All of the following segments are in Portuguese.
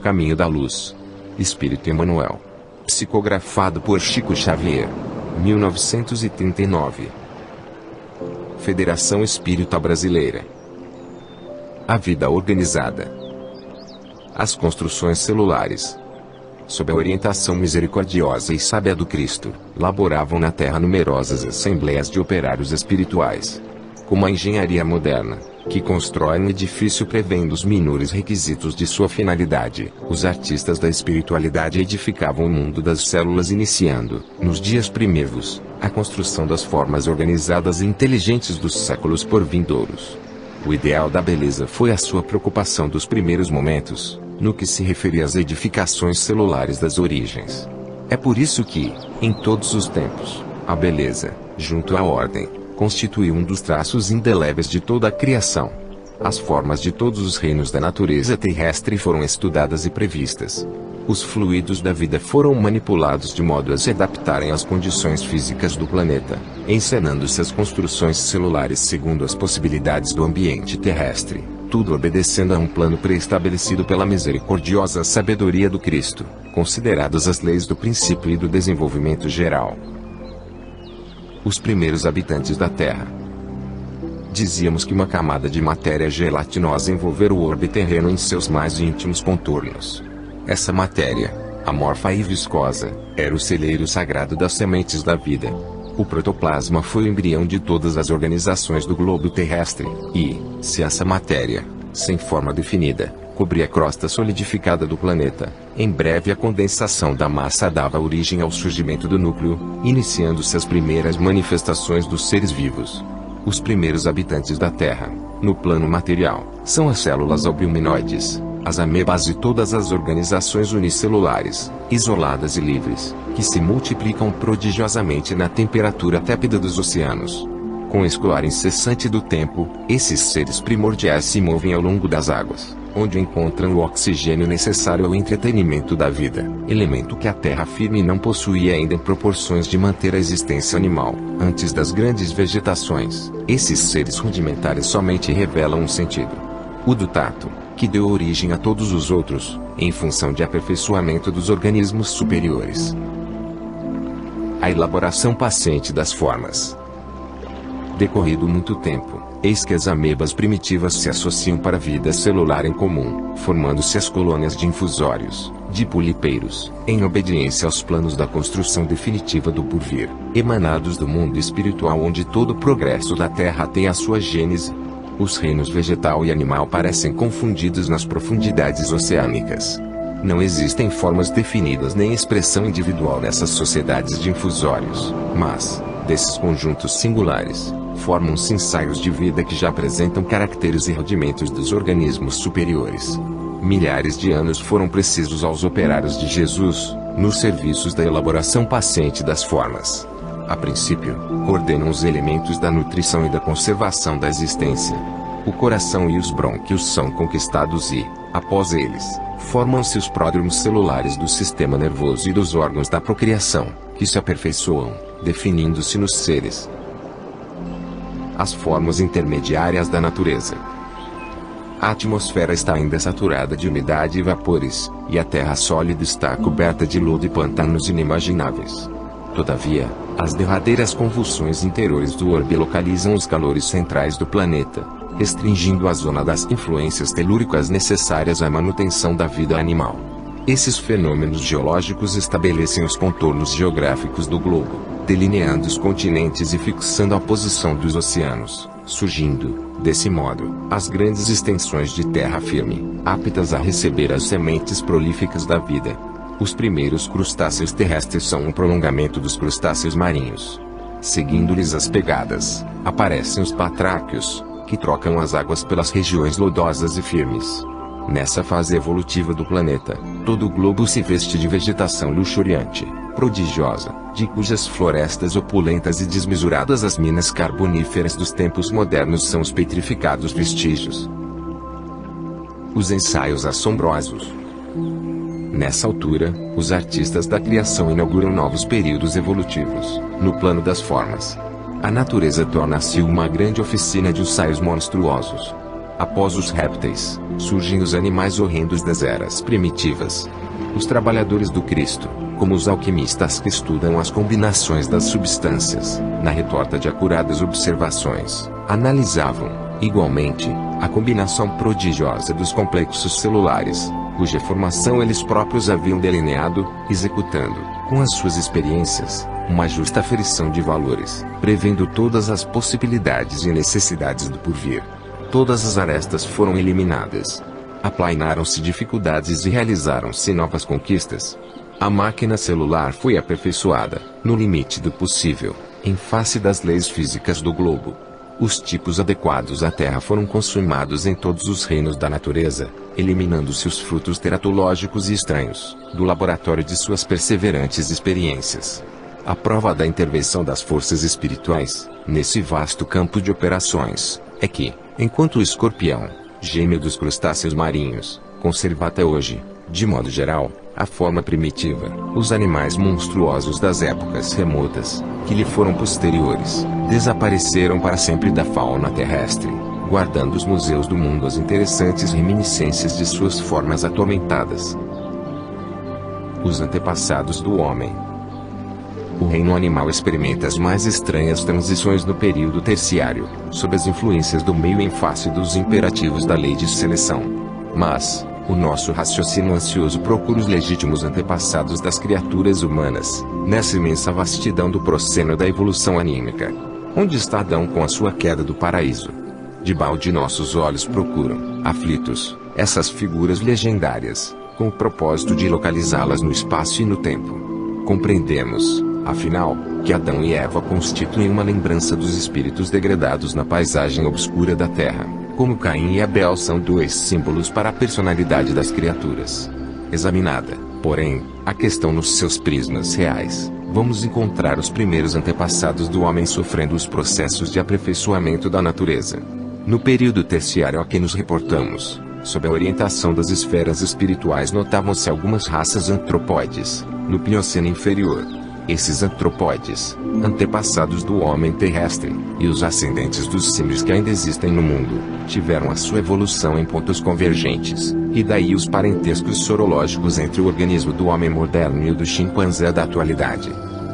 Caminho da Luz. Espírito Emmanuel. Psicografado por Chico Xavier. 1939. Federação Espírita Brasileira. A vida organizada. As construções celulares, sob a orientação misericordiosa e sábia do Cristo, laboravam na Terra numerosas assembleias de operários espirituais. Como a engenharia moderna, que constrói um edifício prevendo os menores requisitos de sua finalidade, os artistas da espiritualidade edificavam o mundo das células, iniciando, nos dias primeiros, a construção das formas organizadas e inteligentes dos séculos por vindouros. O ideal da beleza foi a sua preocupação dos primeiros momentos, no que se referia às edificações celulares das origens. É por isso que, em todos os tempos, a beleza, junto à ordem, constitui um dos traços indeléveis de toda a criação. As formas de todos os reinos da natureza terrestre foram estudadas e previstas. Os fluidos da vida foram manipulados de modo a se adaptarem às condições físicas do planeta, encenando-se as construções celulares segundo as possibilidades do ambiente terrestre, tudo obedecendo a um plano pré-estabelecido pela misericordiosa sabedoria do Cristo, consideradas as leis do princípio e do desenvolvimento geral. Os primeiros habitantes da Terra. Dizíamos que uma camada de matéria gelatinosa envolvera o orbe terreno em seus mais íntimos contornos. Essa matéria, amorfa e viscosa, era o celeiro sagrado das sementes da vida. O protoplasma foi o embrião de todas as organizações do globo terrestre, e, se essa matéria, sem forma definida, cobria a crosta solidificada do planeta, em breve a condensação da massa dava origem ao surgimento do núcleo, iniciando-se as primeiras manifestações dos seres vivos. Os primeiros habitantes da Terra, no plano material, são as células albuminoides, as amebas e todas as organizações unicelulares, isoladas e livres, que se multiplicam prodigiosamente na temperatura tépida dos oceanos. Com o escoar incessante do tempo, esses seres primordiais se movem ao longo das águas, onde encontram o oxigênio necessário ao entretenimento da vida, elemento que a terra firme não possuía ainda em proporções de manter a existência animal. Antes das grandes vegetações, esses seres rudimentares somente revelam um sentido: o do tato, que deu origem a todos os outros, em função de aperfeiçoamento dos organismos superiores. A elaboração paciente das formas. Decorrido muito tempo, eis que as amebas primitivas se associam para a vida celular em comum, formando-se as colônias de infusórios, de polipeiros, em obediência aos planos da construção definitiva do porvir, emanados do mundo espiritual onde todo o progresso da Terra tem a sua gênese. Os reinos vegetal e animal parecem confundidos nas profundidades oceânicas. Não existem formas definidas nem expressão individual nessas sociedades de infusórios, mas, desses conjuntos singulares, formam-se ensaios de vida que já apresentam caracteres e rudimentos dos organismos superiores. Milhares de anos foram precisos aos operários de Jesus, nos serviços da elaboração paciente das formas. A princípio, coordenam os elementos da nutrição e da conservação da existência. O coração e os brônquios são conquistados e, após eles, formam-se os pródromos celulares do sistema nervoso e dos órgãos da procriação, que se aperfeiçoam, definindo-se nos seres. As formas intermediárias da natureza. A atmosfera está ainda saturada de umidade e vapores, e a terra sólida está coberta de lodo e pantanos inimagináveis. Todavia, as derradeiras convulsões interiores do orbe localizam os calores centrais do planeta, restringindo a zona das influências telúricas necessárias à manutenção da vida animal. Esses fenômenos geológicos estabelecem os contornos geográficos do globo, delineando os continentes e fixando a posição dos oceanos, surgindo, desse modo, as grandes extensões de terra firme, aptas a receber as sementes prolíficas da vida. Os primeiros crustáceos terrestres são um prolongamento dos crustáceos marinhos. Seguindo-lhes as pegadas, aparecem os patráquios, que trocam as águas pelas regiões lodosas e firmes. Nessa fase evolutiva do planeta, todo o globo se veste de vegetação luxuriante, prodigiosa, de cujas florestas opulentas e desmesuradas as minas carboníferas dos tempos modernos são os petrificados vestígios. Os ensaios assombrosos. Nessa altura, os artistas da criação inauguram novos períodos evolutivos, no plano das formas. A natureza torna-se uma grande oficina de ensaios monstruosos. Após os répteis, surgem os animais horrendos das eras primitivas. Os trabalhadores do Cristo, como os alquimistas que estudam as combinações das substâncias, na retorta de acuradas observações, analisavam, igualmente, a combinação prodigiosa dos complexos celulares, cuja formação eles próprios haviam delineado, executando, com as suas experiências, uma justa aferição de valores, prevendo todas as possibilidades e necessidades do porvir. Todas as arestas foram eliminadas. Aplainaram-se dificuldades e realizaram-se novas conquistas. A máquina celular foi aperfeiçoada, no limite do possível, em face das leis físicas do globo. Os tipos adequados à Terra foram consumados em todos os reinos da natureza, eliminando-se os frutos teratológicos e estranhos, do laboratório de suas perseverantes experiências. A prova da intervenção das forças espirituais, nesse vasto campo de operações, é que, enquanto o escorpião, gêmeo dos crustáceos marinhos, conserva até hoje, de modo geral, a forma primitiva, os animais monstruosos das épocas remotas, que lhe foram posteriores, desapareceram para sempre da fauna terrestre, guardando os museus do mundo as interessantes reminiscências de suas formas atormentadas. Os antepassados do homem. O reino animal experimenta as mais estranhas transições no período terciário, sob as influências do meio em face dos imperativos da lei de seleção. Mas, o nosso raciocínio ansioso procura os legítimos antepassados das criaturas humanas, nessa imensa vastidão do procênio da evolução anímica. Onde está Adão com a sua queda do paraíso? Debalde nossos olhos procuram, aflitos, essas figuras legendárias, com o propósito de localizá-las no espaço e no tempo. Compreendemos, afinal, que Adão e Eva constituem uma lembrança dos espíritos degradados na paisagem obscura da Terra, como Caim e Abel são dois símbolos para a personalidade das criaturas. Examinada, porém, a questão nos seus prismas reais, vamos encontrar os primeiros antepassados do homem sofrendo os processos de aperfeiçoamento da natureza. No período terciário a que nos reportamos, sob a orientação das esferas espirituais notavam-se algumas raças antropóides, no Plioceno inferior. Esses antropóides, antepassados do homem terrestre, e os ascendentes dos símios que ainda existem no mundo, tiveram a sua evolução em pontos convergentes, e daí os parentescos sorológicos entre o organismo do homem moderno e o do chimpanzé da atualidade.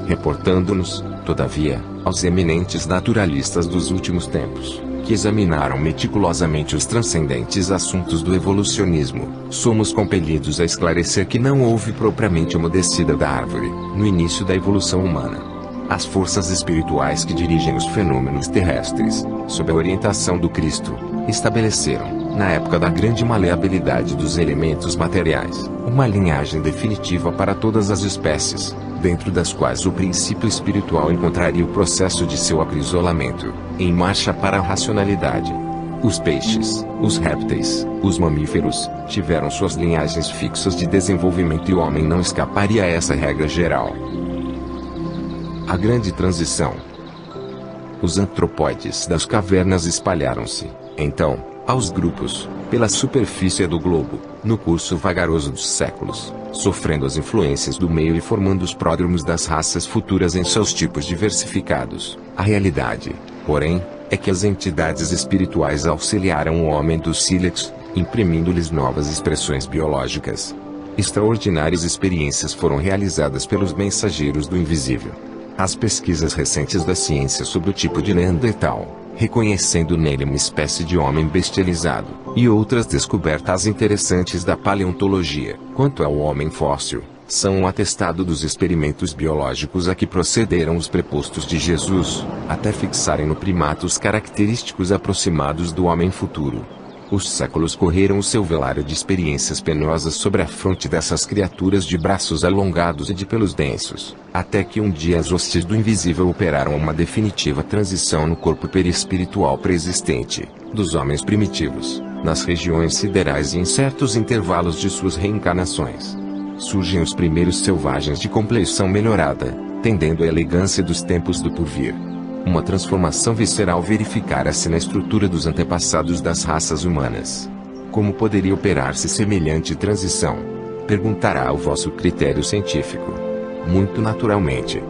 Reportando-nos, todavia, aos eminentes naturalistas dos últimos tempos, que examinaram meticulosamente os transcendentes assuntos do evolucionismo, somos compelidos a esclarecer que não houve propriamente uma descida da árvore, no início da evolução humana. As forças espirituais que dirigem os fenômenos terrestres, sob a orientação do Cristo, estabeleceram, na época da grande maleabilidade dos elementos materiais, uma linhagem definitiva para todas as espécies, dentro das quais o princípio espiritual encontraria o processo de seu aprisionamento, em marcha para a racionalidade. Os peixes, os répteis, os mamíferos, tiveram suas linhagens fixas de desenvolvimento e o homem não escaparia a essa regra geral. A grande transição. Os antropóides das cavernas espalharam-se, então, aos grupos, pela superfície do globo, no curso vagaroso dos séculos, sofrendo as influências do meio e formando os pródromos das raças futuras em seus tipos diversificados. A realidade, porém, é que as entidades espirituais auxiliaram o homem dos sílex, imprimindo-lhes novas expressões biológicas. Extraordinárias experiências foram realizadas pelos mensageiros do invisível. As pesquisas recentes da ciência sobre o tipo de Neandertal, reconhecendo nele uma espécie de homem bestializado, e outras descobertas interessantes da paleontologia, quanto ao homem fóssil, são um atestado dos experimentos biológicos a que procederam os prepostos de Jesus, até fixarem no primata os característicos aproximados do homem futuro. Os séculos correram o seu velário de experiências penosas sobre a fronte dessas criaturas de braços alongados e de pelos densos, até que um dia as hostes do invisível operaram uma definitiva transição no corpo perispiritual preexistente, dos homens primitivos, nas regiões siderais e em certos intervalos de suas reencarnações. Surgem os primeiros selvagens de compleição melhorada, tendendo à elegância dos tempos do porvir. Uma transformação visceral verificara-se na estrutura dos antepassados das raças humanas. Como poderia operar-se semelhante transição? Perguntará o vosso critério científico. Muito naturalmente.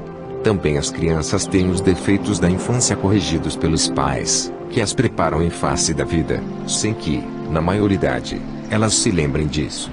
Também as crianças têm os defeitos da infância corrigidos pelos pais, que as preparam em face da vida, sem que, na maioridade, elas se lembrem disso.